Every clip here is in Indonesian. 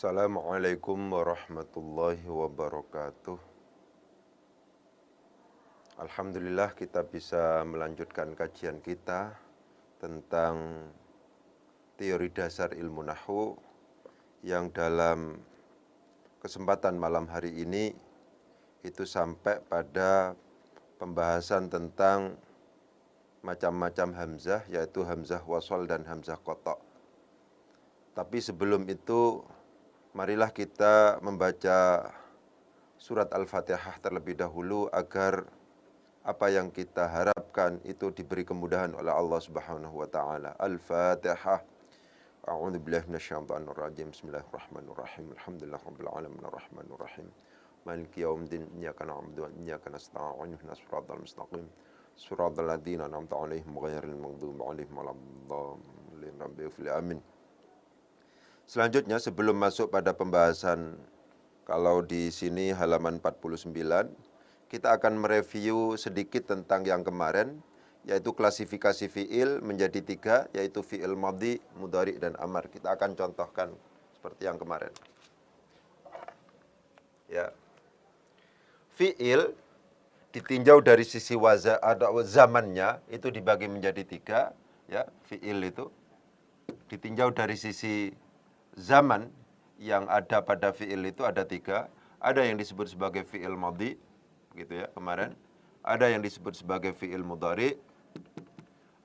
Assalamualaikum warahmatullahi wabarakatuh. Alhamdulillah kita bisa melanjutkan kajian kita tentang teori dasar ilmu nahwu yang dalam kesempatan malam hari ini itu sampai pada pembahasan tentang macam-macam hamzah, yaitu hamzah wasol dan hamzah qata'. Tapi sebelum itu marilah kita membaca surat Al-Fatihah terlebih dahulu agar apa yang kita harapkan itu diberi kemudahan oleh Allah Subhanahu wa taala. Al-Fatihah. A'udzu billahi minasyaitonir rajim. Bismillahirrahmanirrahim. Alhamdulillahirabbil alamin arrahmanir rahim. Maliki yaumiddin. Iyyaka na'budu wa iyyaka nasta'in. Ihdinas siratal mustaqim. Siratal ladzina an'amta 'alaihim ghairil maghdubi 'alaihim waladdallin. Amin. Selanjutnya sebelum masuk pada pembahasan, kalau di sini halaman 49, kita akan mereview sedikit tentang yang kemarin, yaitu klasifikasi fi'il menjadi 3, yaitu fi'il madhi, mudhari, dan amar. Kita akan contohkan seperti yang kemarin. Ya. Fi'il ditinjau dari sisi zamannya, itu dibagi menjadi 3, ya, fi'il itu ditinjau dari sisi zaman yang ada pada fi'il itu ada 3. Ada yang disebut sebagai fi'il madhi, gitu ya, kemarin. Ada yang disebut sebagai fi'il mudhari.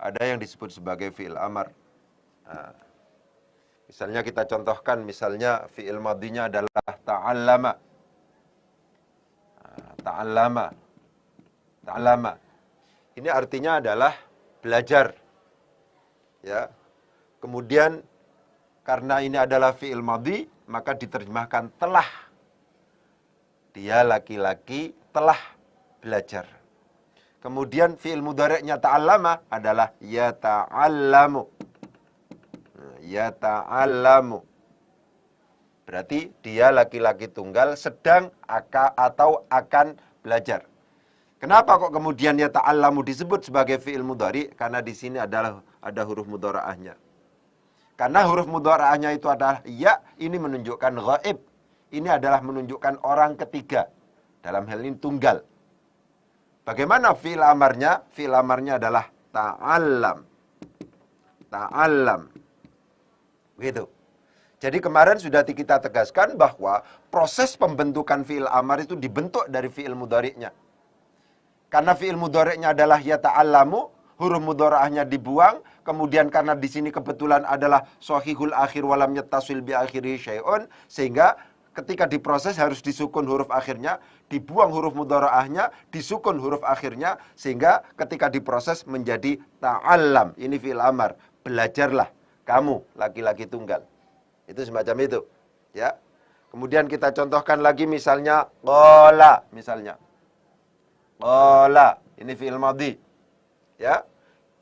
Ada yang disebut sebagai fi'il amar. Nah, misalnya kita contohkan, misalnya fi'il madhinya adalah ta'allama. Ta'allama. Ta'allama. Ini artinya adalah belajar. Ya. Kemudian karena ini adalah fi'il madhi, maka diterjemahkan telah. Dia laki-laki telah belajar. Kemudian fi'il mudhari'nya ta'allama adalah yata'allamu. Yata'allamu. Berarti dia laki-laki tunggal sedang atau akan belajar. Kenapa kok kemudian yata'allamu disebut sebagai fi'il mudhari? Karena di sini ada huruf mudhara'ahnya. Karena huruf mudhara'ahnya itu adalah ya, ini menunjukkan ghaib. Ini adalah menunjukkan orang ketiga. Dalam hal ini tunggal. Bagaimana fi'il amarnya? Fi'il amarnya adalah ta'allam. Ta'allam. Begitu. Jadi kemarin sudah kita tegaskan bahwa proses pembentukan fi'il amar itu dibentuk dari fi'il mudhari'nya. Karena fi'il mudhari'nya adalah ya ta'allamu, huruf mudhara'ahnya dibuang, kemudian karena di sini kebetulan adalah shahihul akhir walam yattasil bi akhiri syai'un, sehingga ketika diproses harus disukun huruf akhirnya, dibuang huruf mudhara'ahnya, disukun huruf akhirnya, sehingga ketika diproses menjadi ta'allam. Ini fi'il amar, belajarlah kamu laki-laki tunggal. Itu semacam itu, ya. Kemudian kita contohkan lagi misalnya qala, misalnya. Qala, ini fi'il madhi. Ya,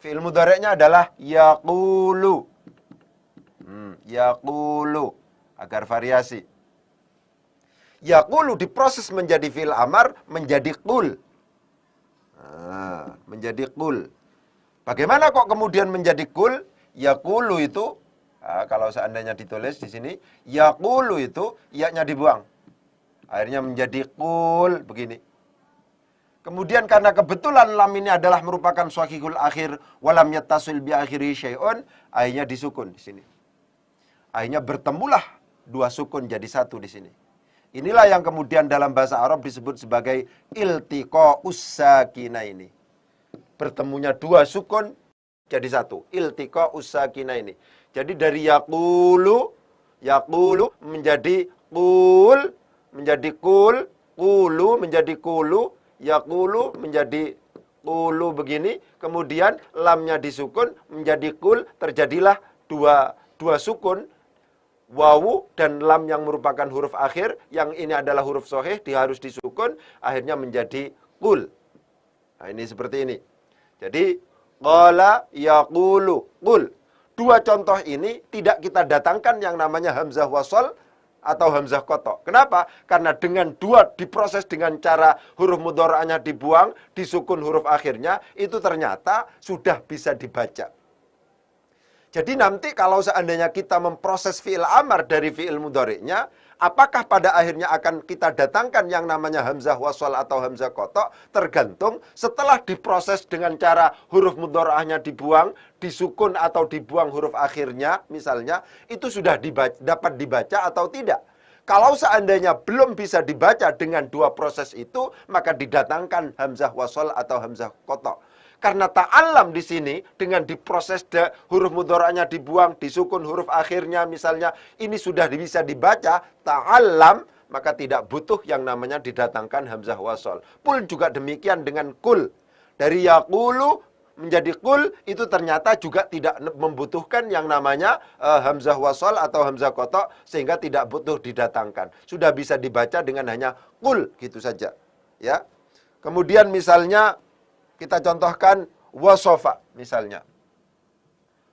fi'il mudhari'nya adalah yaqulu. Yaqulu, agar variasi. Yaqulu diproses menjadi fi'il amar, menjadi qul. Menjadi qul. Bagaimana kok kemudian menjadi qul? Yaqulu itu, kalau seandainya ditulis di sini, yaqulu itu, ya-nya dibuang. Akhirnya menjadi qul, begini. Kemudian karena kebetulan lam ini adalah merupakan shahihul akhir walam yattasil bi akhiri syai'un, akhirnya disukun di sini. Akhirnya bertemulah dua sukun jadi satu di sini. Inilah yang kemudian dalam bahasa Arab disebut sebagai iltiqa'us sakinaini. Bertemunya dua sukun jadi satu. Iltiqa'us sakinaini. Jadi dari yaqulu menjadi qul, menjadi qul, qulu menjadi qulu, yaqulu menjadi qulu begini, kemudian lamnya disukun menjadi qul, terjadilah dua sukun, wawu dan lam yang merupakan huruf akhir, yang ini adalah huruf shahih, dia harus disukun, akhirnya menjadi qul. Nah, ini seperti ini. Jadi qala yaqulu qul. Dua contoh ini tidak kita datangkan yang namanya hamzah wasol atau hamzah qata'. Kenapa? Karena dengan dua diproses dengan cara huruf mudhara'ahnya dibuang, disukun huruf akhirnya, itu ternyata sudah bisa dibaca. Jadi nanti kalau seandainya kita memproses fi'il amar dari fi'il mudhari'nya, apakah pada akhirnya akan kita datangkan yang namanya hamzah wasol atau hamzah kotok, tergantung setelah diproses dengan cara huruf mudhari'ahnya dibuang, disukun atau dibuang huruf akhirnya, misalnya, itu sudah dapat dibaca atau tidak. Kalau seandainya belum bisa dibaca dengan dua proses itu, maka didatangkan hamzah wasol atau hamzah kotok. Karena ta'allam di sini dengan diproses huruf mudhari'nya dibuang, disukun huruf akhirnya misalnya, ini sudah bisa dibaca ta'allam, maka tidak butuh yang namanya didatangkan hamzah wasol. Pun juga demikian dengan kul. Dari yaqulu menjadi kul itu ternyata juga tidak membutuhkan yang namanya hamzah wasol atau hamzah kotok, sehingga tidak butuh didatangkan. Sudah bisa dibaca dengan hanya kul gitu saja. Ya. Kemudian misalnya kita contohkan wasofa misalnya.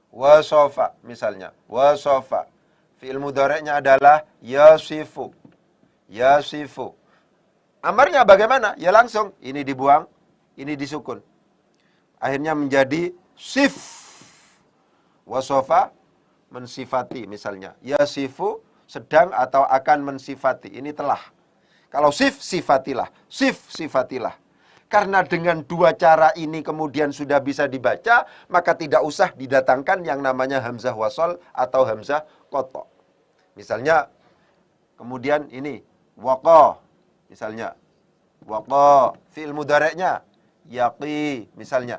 Wasofa misalnya. Wasofa. Fi'il mudhari'nya adalah yasifu. Yasifu. Amarnya bagaimana? Ya langsung. Ini dibuang, ini disukun. Akhirnya menjadi sif. Wasofa mensifati misalnya. Yasifu sedang atau akan mensifati. Ini telah. Kalau sif, sifatilah. Sif, sifatilah. Karena dengan dua cara ini kemudian sudah bisa dibaca, maka tidak usah didatangkan yang namanya hamzah wasol atau hamzah kotok. Misalnya, kemudian ini, waqa, misalnya. Waqa, fi'il mudhari'nya, yaqi, misalnya.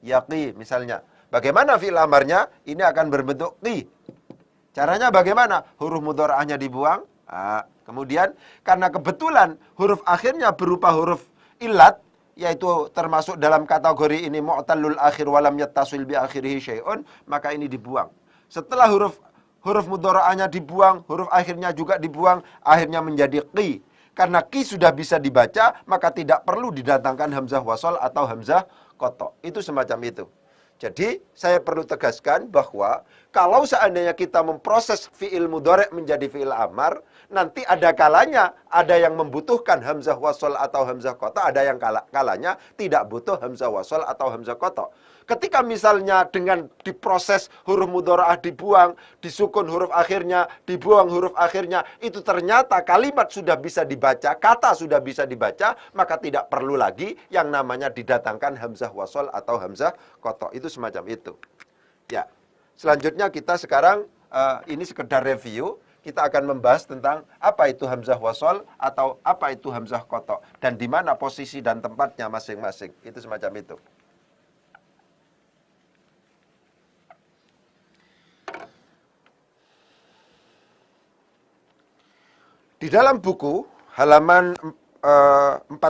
Yaqi, misalnya. Bagaimana fi'il amarnya? Ini akan berbentuk qi. Caranya bagaimana? Huruf mudhari'ahnya dibuang. Kemudian, karena kebetulan huruf akhirnya berupa huruf ilat, yaitu termasuk dalam kategori ini mu'tallul akhir walam yattasil bi akhirihi syai'un, maka ini dibuang. Setelah huruf mudhari'ahnya dibuang, huruf akhirnya juga dibuang, akhirnya menjadi qi. Karena qi sudah bisa dibaca, maka tidak perlu didatangkan hamzah wasol atau hamzah kotok. Itu semacam itu. Jadi, saya perlu tegaskan bahwa kalau seandainya kita memproses fi'il mudhari' menjadi fi'il amar, nanti ada kalanya ada yang membutuhkan hamzah wasol atau hamzah kotok, ada yang kalanya tidak butuh hamzah wasol atau hamzah kotok. Ketika misalnya dengan diproses huruf mudhari'ah dibuang, disukun huruf akhirnya, dibuang huruf akhirnya, itu ternyata kalimat sudah bisa dibaca, kata sudah bisa dibaca, maka tidak perlu lagi yang namanya didatangkan hamzah wasol atau hamzah kotok. Itu semacam itu. Ya. Selanjutnya kita sekarang, ini sekedar review, kita akan membahas tentang apa itu hamzah wasol atau apa itu hamzah kotok, dan di mana posisi dan tempatnya masing-masing. Itu semacam itu. Di dalam buku halaman 49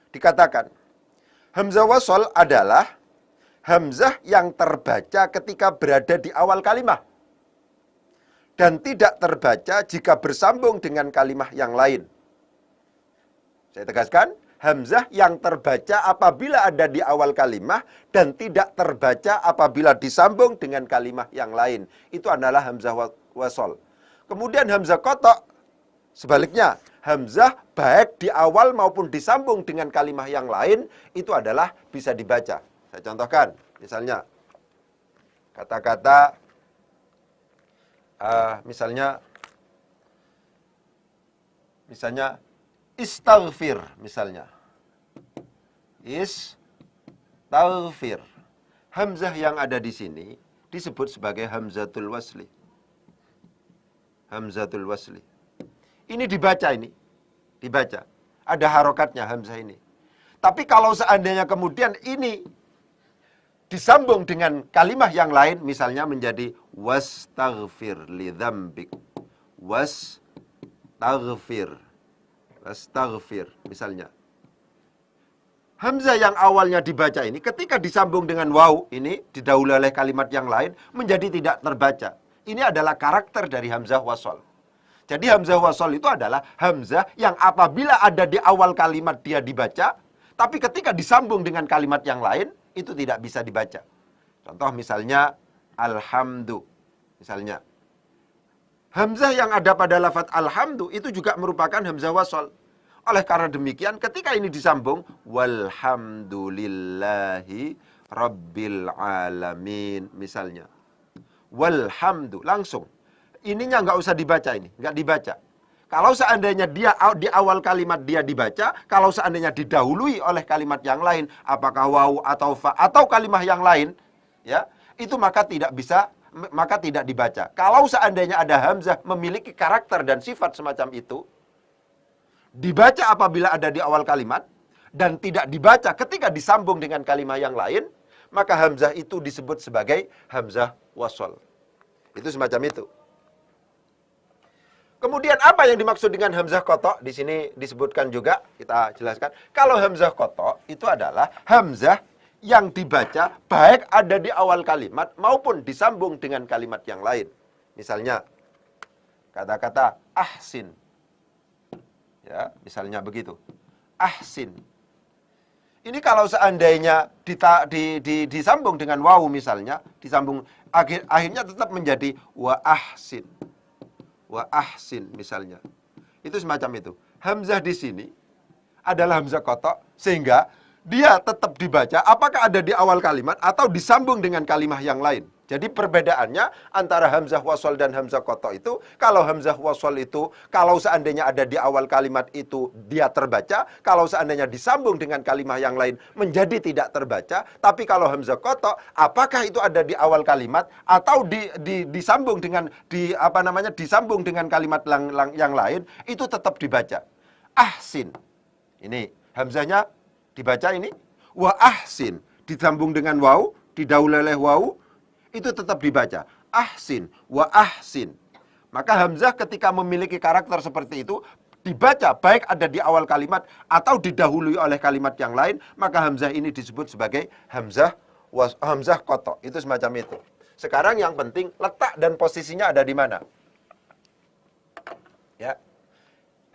dikatakan, hamzah wasol adalah hamzah yang terbaca ketika berada di awal kalimah dan tidak terbaca jika bersambung dengan kalimah yang lain. Saya tegaskan, hamzah yang terbaca apabila ada di awal kalimah dan tidak terbaca apabila disambung dengan kalimah yang lain. Itu adalah hamzah wasol. Kemudian hamzah kotok, sebaliknya, hamzah baik di awal maupun disambung dengan kalimah yang lain, itu adalah bisa dibaca. Saya contohkan, misalnya, kata-kata, misalnya, istaghfir, misalnya. Istaghfir. Hamzah yang ada di sini disebut sebagai hamzatul wasli. Hamzatul wasli. Ini dibaca ini. Dibaca. Ada harokatnya hamzah ini. Tapi kalau seandainya kemudian ini disambung dengan kalimah yang lain, misalnya menjadi wastaghfir li dzambik. Wastaghfir. Wastaghfir, misalnya. Hamzah yang awalnya dibaca ini, ketika disambung dengan waw, ini didahului oleh kalimat yang lain, menjadi tidak terbaca. Ini adalah karakter dari hamzah wasol. Jadi hamzah wasol itu adalah hamzah yang apabila ada di awal kalimat dia dibaca, tapi ketika disambung dengan kalimat yang lain, itu tidak bisa dibaca. Contoh misalnya, alhamdu. Misalnya, hamzah yang ada pada lafaz alhamdu itu juga merupakan hamzah wasol. Oleh karena demikian, ketika ini disambung, walhamdulillahi Rabbil alamin misalnya. Walhamdu, langsung. Ininya nggak usah dibaca ini, nggak dibaca. Kalau seandainya dia di awal kalimat dia dibaca, kalau seandainya didahului oleh kalimat yang lain, apakah waw atau fa atau kalimat yang lain, ya, itu maka tidak bisa, maka tidak dibaca. Kalau seandainya ada hamzah memiliki karakter dan sifat semacam itu, dibaca apabila ada di awal kalimat dan tidak dibaca ketika disambung dengan kalimat yang lain, maka hamzah itu disebut sebagai hamzah wasol. Itu semacam itu. Kemudian apa yang dimaksud dengan hamzah qata'? Di sini disebutkan juga, kita jelaskan. Kalau hamzah qata' itu adalah hamzah yang dibaca baik ada di awal kalimat maupun disambung dengan kalimat yang lain. Misalnya kata-kata ahsin. Ya, misalnya begitu. Ahsin. Ini kalau seandainya disambung dengan waw misalnya, disambung akhirnya tetap menjadi wa ahsin. Wa ahsin misalnya. Itu semacam itu. Hamzah di sini adalah hamzah qata' sehingga dia tetap dibaca apakah ada di awal kalimat atau disambung dengan kalimat yang lain. Jadi perbedaannya antara hamzah wasol dan hamzah qata' itu, kalau hamzah wasol itu kalau seandainya ada di awal kalimat itu dia terbaca, kalau seandainya disambung dengan kalimat yang lain menjadi tidak terbaca. Tapi kalau hamzah qata' apakah itu ada di awal kalimat atau disambung dengan disambung dengan kalimat yang lain, itu tetap dibaca. Ahsin. Ini hamzahnya dibaca ini wa ahsin, disambung dengan waw, didahului oleh waw, itu tetap dibaca. Ahsin, wa ahsin. Maka hamzah ketika memiliki karakter seperti itu, dibaca baik ada di awal kalimat atau didahului oleh kalimat yang lain, maka hamzah ini disebut sebagai hamzah qata'. Itu semacam itu. Sekarang yang penting letak dan posisinya ada di mana? Ya.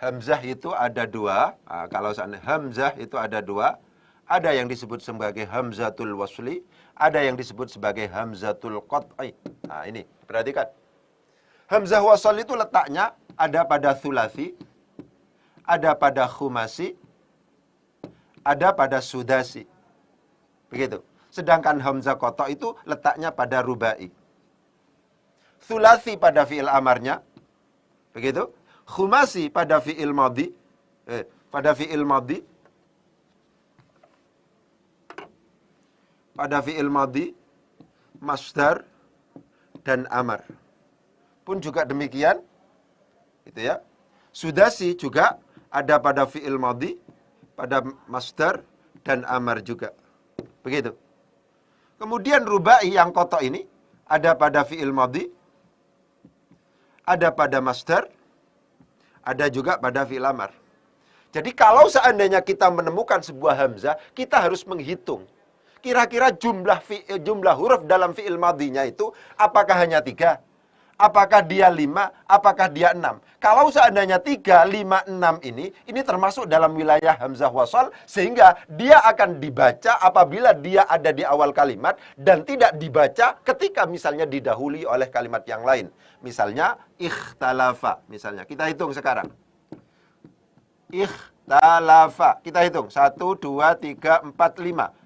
Hamzah itu ada dua. Nah, kalau seandainya hamzah itu ada dua. Ada yang disebut sebagai hamzatul wasli, ada yang disebut sebagai hamzatul qat'i. Nah, ini perhatikan. Hamzah wasl itu letaknya ada pada thulathi, ada pada khumasi, ada pada sudasi. Begitu. Sedangkan hamzah qata' itu letaknya pada rubai. Thulathi pada fi'il amarnya. Begitu. Khumasi pada fi'il madhi. Pada fi'il madhi. Pada fi'il madhi, masdar, dan amar. Pun juga demikian. Gitu ya. Sudasi juga ada pada fi'il madhi, pada masdar, dan amar juga. Begitu. Kemudian rubai yang qata' ini ada pada fi'il madhi, ada pada masdar, ada juga pada fi'il amar. Jadi kalau seandainya kita menemukan sebuah hamzah, kita harus menghitung. Kira-kira jumlah huruf dalam fi'il madhinya itu apakah hanya 3? Apakah dia 5? Apakah dia 6? Kalau seandainya 3, 5, 6 ini termasuk dalam wilayah hamzah wasal, sehingga dia akan dibaca apabila dia ada di awal kalimat dan tidak dibaca ketika misalnya didahului oleh kalimat yang lain. Misalnya ikhtalafa, misalnya. Kita hitung sekarang. Ikhtalafa. Kita hitung 1, 2, 3, 4, 5.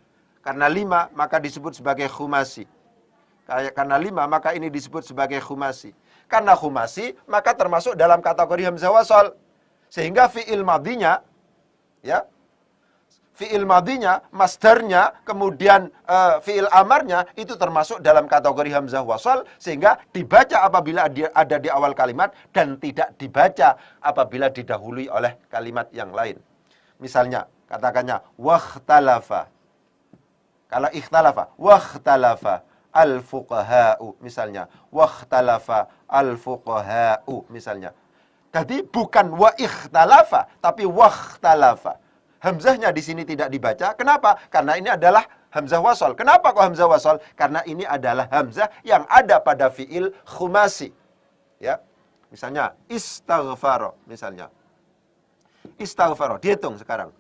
Karena 5 maka disebut sebagai khumasi. Karena 5 maka ini disebut sebagai khumasi. Karena khumasi maka termasuk dalam kategori hamzah wasal. Sehingga fi'il madhinya, ya, fi'il madhinya, masdarnya, kemudian fi'il amarnya itu termasuk dalam kategori hamzah wasal, sehingga dibaca apabila dia ada di awal kalimat dan tidak dibaca apabila didahului oleh kalimat yang lain. Misalnya katakannya wakhtalafa. Kalau ikhtalafa, wakhtalafa al-fuqaha'u misalnya, wakhtalafa al-fuqaha'u misalnya. Jadi bukan wa ikhtalafa, tapi wakhtalafa. Hamzahnya di sini tidak dibaca. Kenapa? Karena ini adalah hamzah wasal. Kenapa kok hamzah wasal? Karena ini adalah hamzah yang ada pada fi'il khumasi. Ya. Misalnya istaghfara misalnya. Istaghfara, dihitung sekarang.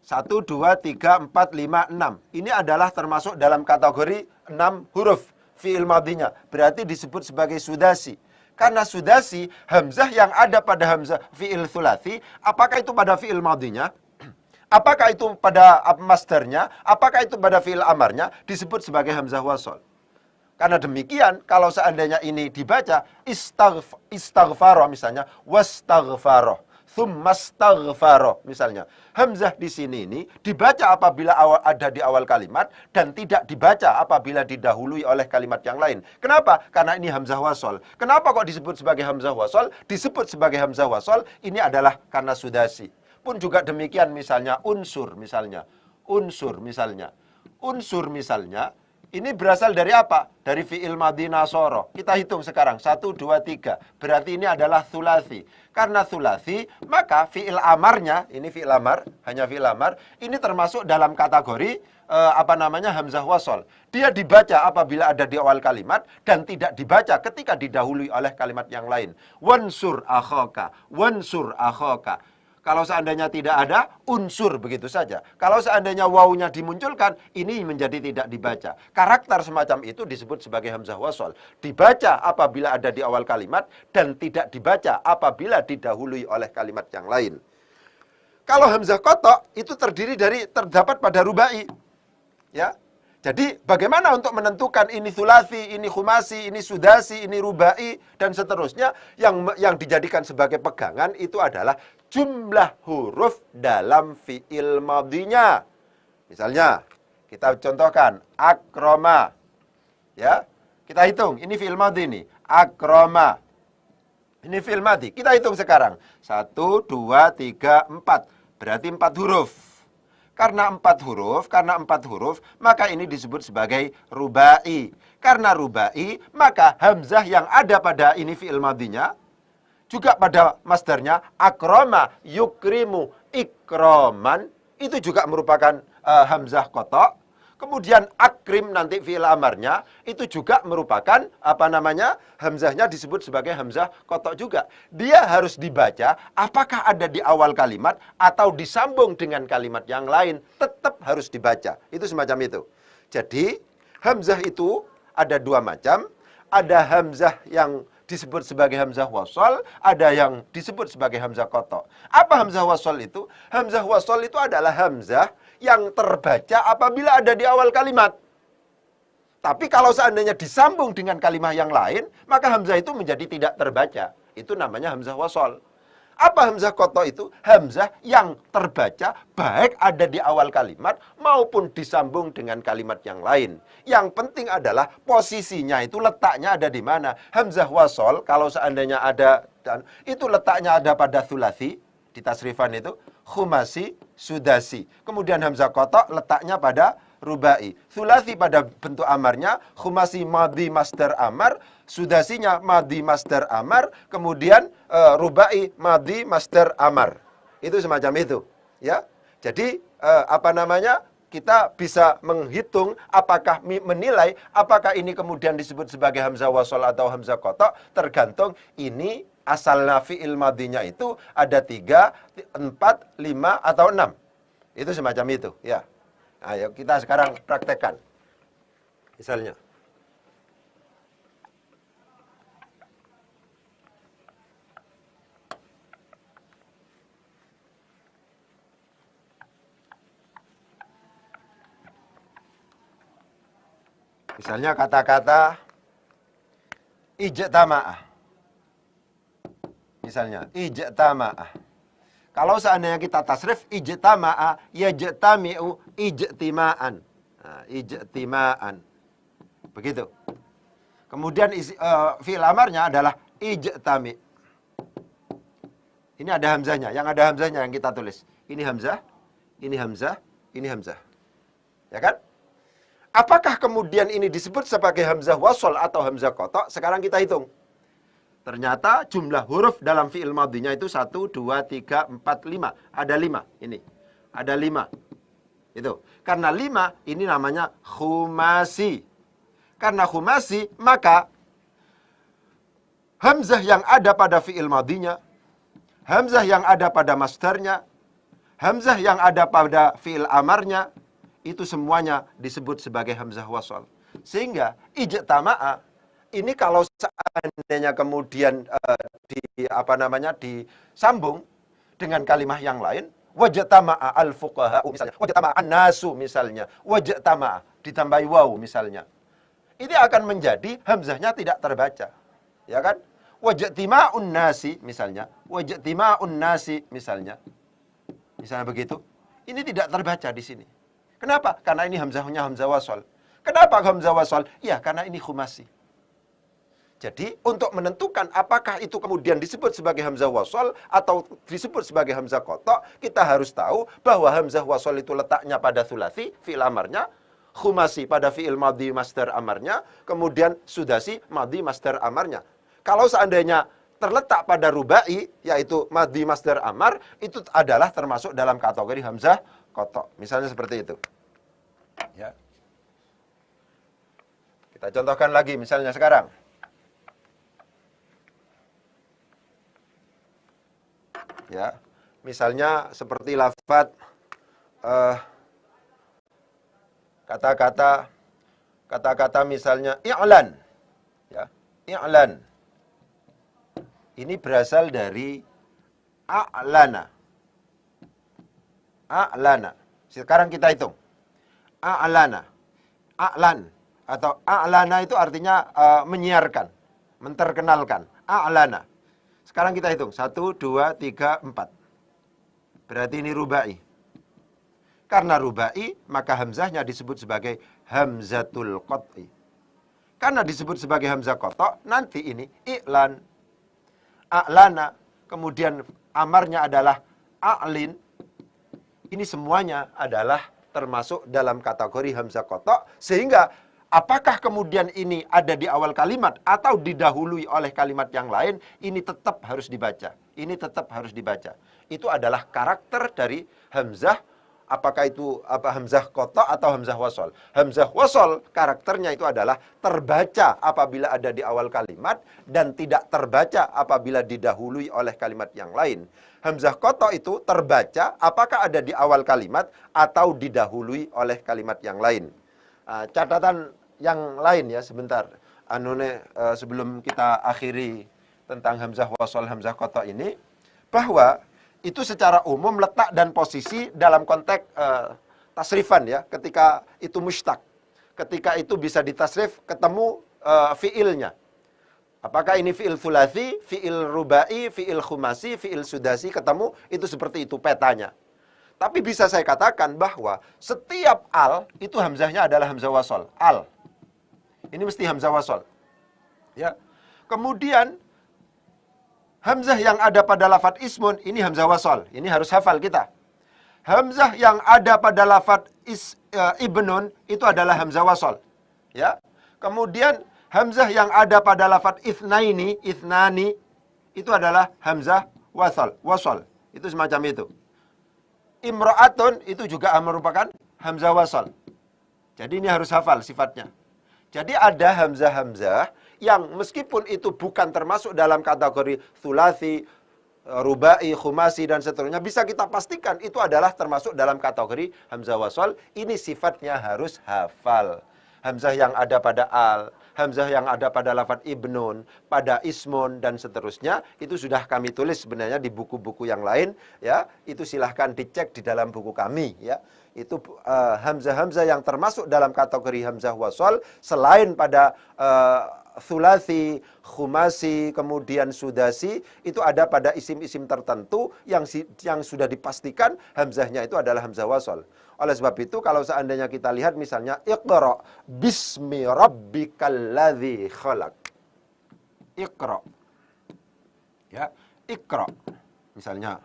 1, 2, 3, 4, 5, 6. Ini adalah termasuk dalam kategori 6 huruf fi'il madhinya. Berarti disebut sebagai sudasi. Karena sudasi, hamzah yang ada pada hamzah fi'il thulathi, apakah itu pada fi'il madhinya? Apakah itu pada masdarnya, apakah itu pada fi'il amarnya, disebut sebagai hamzah wasol. Karena demikian, kalau seandainya ini dibaca, istaghfaro misalnya, wastaghfaro, thummastaghfaro misalnya. Hamzah di sini ini dibaca apabila ada di awal kalimat, dan tidak dibaca apabila didahului oleh kalimat yang lain. Kenapa? Karena ini hamzah wasol. Kenapa kok disebut sebagai hamzah wasol? Disebut sebagai hamzah wasol, ini adalah karena sudasi. Pun juga demikian misalnya unsur misalnya. Unsur misalnya. Unsur misalnya. Ini berasal dari apa? Dari fi'il madhi nasoro. Kita hitung sekarang. 1, 2, 3. Berarti ini adalah thulathi. Karena thulathi, maka fi'il amarnya, ini fi'il amar, hanya fi'il amar, ini termasuk dalam kategori, hamzah wasol. Dia dibaca apabila ada di awal kalimat, dan tidak dibaca ketika didahului oleh kalimat yang lain. Wansur akhoka. Wansur akhoka. Kalau seandainya tidak ada, unsur begitu saja. Kalau seandainya wawunya dimunculkan, ini menjadi tidak dibaca. Karakter semacam itu disebut sebagai hamzah wasol. Dibaca apabila ada di awal kalimat, dan tidak dibaca apabila didahului oleh kalimat yang lain. Kalau hamzah kotok, itu terdapat pada rubai. Ya. Jadi bagaimana untuk menentukan ini thulathi, ini khumasi, ini sudasi, ini rubai, dan seterusnya. Yang dijadikan sebagai pegangan itu adalah jumlah huruf dalam fi'il madhinya. Misalnya, kita contohkan, akroma. Ya, kita hitung, ini fi'il madhi nih, akroma. Ini fi'il madhi, kita hitung sekarang. 1, 2, 3, 4. Berarti 4 huruf. Karena 4 huruf, maka ini disebut sebagai rubai. Karena rubai, maka hamzah yang ada pada ini fi'il madhinya, juga pada masdarnya, akroma, yukrimu, ikroman, itu juga merupakan hamzah kotok. Kemudian akrim nanti fi'il amarnya, itu juga merupakan, hamzahnya disebut sebagai hamzah kotok juga. Dia harus dibaca, apakah ada di awal kalimat, atau disambung dengan kalimat yang lain, tetap harus dibaca. Itu semacam itu. Jadi, hamzah itu ada 2 macam. Ada hamzah yang disebut sebagai hamzah wasol, ada yang disebut sebagai hamzah kotok. Apa hamzah wasol itu? Hamzah wasol itu adalah hamzah yang terbaca apabila ada di awal kalimat. Tapi kalau seandainya disambung dengan kalimat yang lain, maka hamzah itu menjadi tidak terbaca. Itu namanya hamzah wasol. Apa hamzah kotok itu? Hamzah yang terbaca baik ada di awal kalimat maupun disambung dengan kalimat yang lain. Yang penting adalah posisinya itu, letaknya ada di mana. Hamzah wasol kalau seandainya ada, dan itu letaknya ada pada thulathi, di tasrifan itu, khumasi, sudasi. Kemudian hamzah kotok letaknya pada rubai. Thulathi pada bentuk amarnya, khumasi madhi masdar amar, sudasinya madhi masdar amar, kemudian rubai madhi masdar amar. Itu semacam itu, ya. Jadi kita bisa menghitung apakah menilai apakah ini kemudian disebut sebagai hamzah wasol atau hamzah kotok, tergantung ini asal fi'il madhinya itu ada 3, 4, 5 atau 6. Itu semacam itu, ya. Ayo kita sekarang praktekkan. Misalnya, kata-kata ijtama'ah. Misalnya, ijtama'ah. Kalau seandainya kita tasrif, ijtama'a, yajtami'u, ijtima'an. Nah, ijtima'an. Begitu. Kemudian fi'il amarnya adalah ijtami'. Ini ada hamzahnya. Yang ada hamzahnya yang kita tulis. Ini hamzah, ini hamzah, ini hamzah. Ya kan? Apakah kemudian ini disebut sebagai hamzah wasol atau hamzah kotok? Sekarang kita hitung. Ternyata jumlah huruf dalam fi'il madhinya itu 1, 2, 3, 4, 5. Ada 5 ini. Ada 5. Itu. Karena 5 ini namanya khumasi. Karena khumasi, maka hamzah yang ada pada fi'il madhinya, hamzah yang ada pada masdarnya, hamzah yang ada pada fi'il amarnya, itu semuanya disebut sebagai hamzah wasol. Sehingga ijtama'a ini kalau seandainya kemudian disambung dengan kalimat yang lain, Wajtama'a al-fuqaha'u misalnya, wajtama'a an-nasu misalnya, wajtama'a ditambahi waw misalnya. Ini akan menjadi hamzahnya tidak terbaca. Ya kan? Wajtima'un nasi misalnya, wajtima'un nasi misalnya. Misalnya begitu. Ini tidak terbaca di sini. Kenapa? Karena ini hamzahnya hamzah wasal. Kenapa hamzah wasal? Ya, karena ini khumasi. Jadi, untuk menentukan apakah itu kemudian disebut sebagai hamzah wasal atau disebut sebagai hamzah qata', kita harus tahu bahwa hamzah wasal itu letaknya pada thulathi, fi'il amarnya, khumasi pada fi'il madhi masdar amarnya, kemudian sudasi madhi masdar amarnya. Kalau seandainya terletak pada rubai, yaitu madhi masdar amar, itu adalah termasuk dalam kategori hamzah qata'. Misalnya seperti itu. Ya. Kita contohkan lagi misalnya sekarang. Ya. Misalnya seperti lafaz kata-kata misalnya i'lan. Ya. I'lan. Ini berasal dari a'lana. A'lana. Sekarang kita hitung. A'lana. A'lan. Atau a'lana itu artinya menyiarkan. Menterkenalkan. A'lana. Sekarang kita hitung. 1, 2, 3, 4. Berarti ini rubai. Karena rubai, maka hamzahnya disebut sebagai hamzatul qat'i. Karena disebut sebagai hamzah qata', nanti ini i'lan. A'lana, kemudian amarnya adalah a'lin. Ini semuanya adalah termasuk dalam kategori hamzah qata', sehingga apakah kemudian ini ada di awal kalimat atau didahului oleh kalimat yang lain, ini tetap harus dibaca. Ini tetap harus dibaca. Itu adalah karakter dari hamzah, apakah itu hamzah qata' atau hamzah wasal. Hamzah wasal karakternya itu adalah terbaca apabila ada di awal kalimat dan tidak terbaca apabila didahului oleh kalimat yang lain. Hamzah qata' itu terbaca apakah ada di awal kalimat atau didahului oleh kalimat yang lain. Catatan yang lain ya sebentar. Sebelum kita akhiri tentang hamzah wasal, hamzah qata' ini, bahwa itu secara umum letak dan posisi dalam konteks tasrifan ya, ketika itu mushtaq. Ketika itu bisa ditasrif ketemu fiilnya. Apakah ini fiil thulathi, fiil rubai, fiil khumasi, fiil sudasi ketemu, itu seperti itu petanya. Tapi bisa saya katakan bahwa setiap al itu hamzahnya adalah hamzah wasal. Al. Ini mesti hamzah wasal. Ya. Kemudian hamzah yang ada pada lafadz ismun, ini hamzah wasal. Ini harus hafal kita. Hamzah yang ada pada lafadz ibnun, itu adalah hamzah wasal. Ya. Kemudian hamzah yang ada pada lafadz ithnani, itu adalah hamzah wasal. Itu semacam itu. Imra'atun, itu juga merupakan hamzah wasal. Jadi ini harus hafal sifatnya. Jadi ada hamzah-hamzah yang meskipun itu bukan termasuk dalam kategori thulathi, rubai, khumasi, dan seterusnya, bisa kita pastikan itu adalah termasuk dalam kategori hamzah wasal. Ini sifatnya harus hafal. Hamzah yang ada pada al, hamzah yang ada pada lafadz ibnun, pada ismun, dan seterusnya, itu sudah kami tulis sebenarnya di buku-buku yang lain, ya. Itu silahkan dicek di dalam buku kami, ya. Itu hamzah-hamzah yang termasuk dalam kategori hamzah wasal, selain pada thulathi, khumasi, kemudian sudasi, itu ada pada isim-isim tertentu yang sudah dipastikan hamzahnya itu adalah hamzah wasal. Oleh sebab itu, kalau seandainya kita lihat misalnya Iqra bismi rabbikal ladzi khalaq. Iqra. Ya, Iqra. Misalnya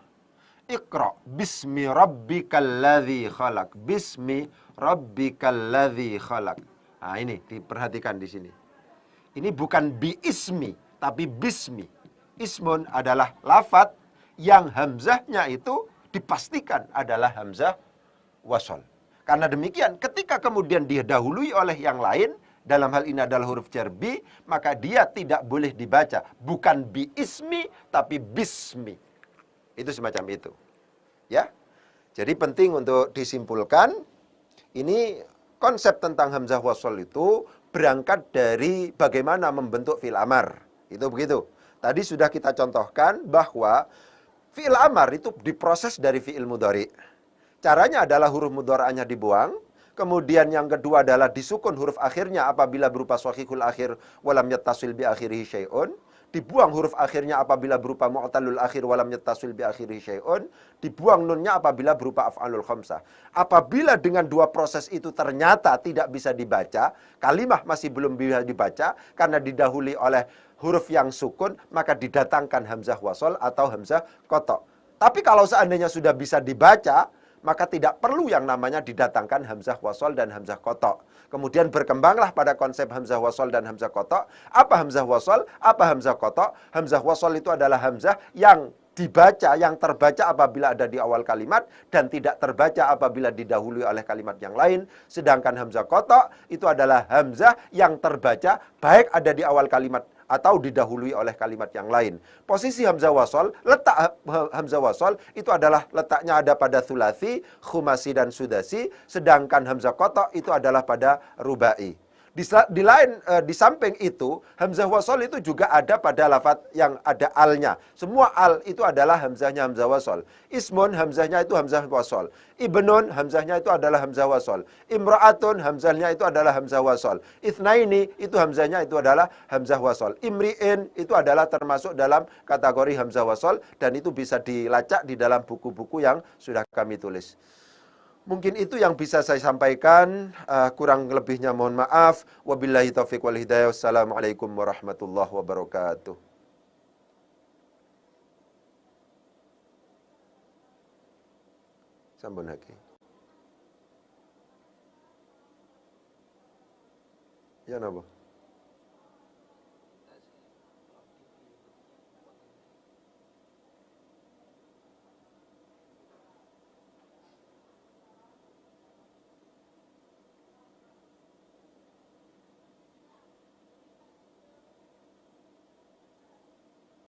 Iqra bismi rabbikal ladzi khalaq. Bismi rabbikal ladzi khalaq. Nah, ini diperhatikan di sini. Ini bukan bi ismi, tapi bismi. Ismun adalah lafadz yang hamzahnya itu dipastikan adalah hamzah wasal. Karena demikian, ketika kemudian didahului oleh yang lain, dalam hal ini adalah huruf jar bi, maka dia tidak boleh dibaca. Bukan bi ismi, tapi bismi. Itu semacam itu. Ya. Jadi penting untuk disimpulkan, ini konsep tentang hamzah wasal itu berangkat dari bagaimana membentuk fi'il amar. Itu begitu. Tadi sudah kita contohkan bahwa Fi'il amar itu diproses dari fi'il mudhari. Caranya adalah huruf mudhari'nya dibuang. Kemudian yang kedua adalah disukun huruf akhirnya apabila berupa shahihul akhir walam yattasil bi akhirihi syai'un. Dibuang huruf akhirnya apabila berupa mu'talul akhir walam yattasil bi akhirihi syai'un. Dibuang nunnya apabila berupa af'alul khamsah. Apabila dengan dua proses itu ternyata tidak bisa dibaca, kalimah masih belum bisa dibaca karena didahului oleh huruf yang sukun, maka didatangkan hamzah wasol atau hamzah qata'. Tapi kalau seandainya sudah bisa dibaca, maka tidak perlu yang namanya didatangkan hamzah wasol dan hamzah qata'. Kemudian berkembanglah pada konsep hamzah wasol dan hamzah qata'. Apa hamzah wasol? Apa hamzah qata'? Hamzah wasol itu adalah hamzah yang dibaca, yang terbaca apabila ada di awal kalimat dan tidak terbaca apabila didahului oleh kalimat yang lain. Sedangkan hamzah qata' itu adalah hamzah yang terbaca baik ada di awal kalimat atau didahului oleh kalimat yang lain. Posisi hamzah wasol, letak hamzah wasol itu adalah letaknya ada pada thulathi, khumasi dan sudasi, sedangkan hamzah qata' itu adalah pada rubai. Di samping itu, hamzah wasol itu juga ada pada lafaz yang ada alnya. Semua al itu adalah hamzahnya hamzah wasol. Ismun hamzahnya itu hamzah wasol. Ibnun hamzahnya itu adalah hamzah wasol. Imra'atun hamzahnya itu adalah hamzah wasol. Itsnaini itu hamzahnya itu adalah hamzah wasol. Imri'in itu adalah termasuk dalam kategori hamzah wasol dan itu bisa dilacak di dalam buku-buku yang sudah kami tulis. Mungkin itu yang bisa saya sampaikan. Kurang lebihnya mohon maaf. Wabillahi taufiq wal hidayah. Wassalamualaikum warahmatullahi wabarakatuh. Sampun lagi. Ya napa?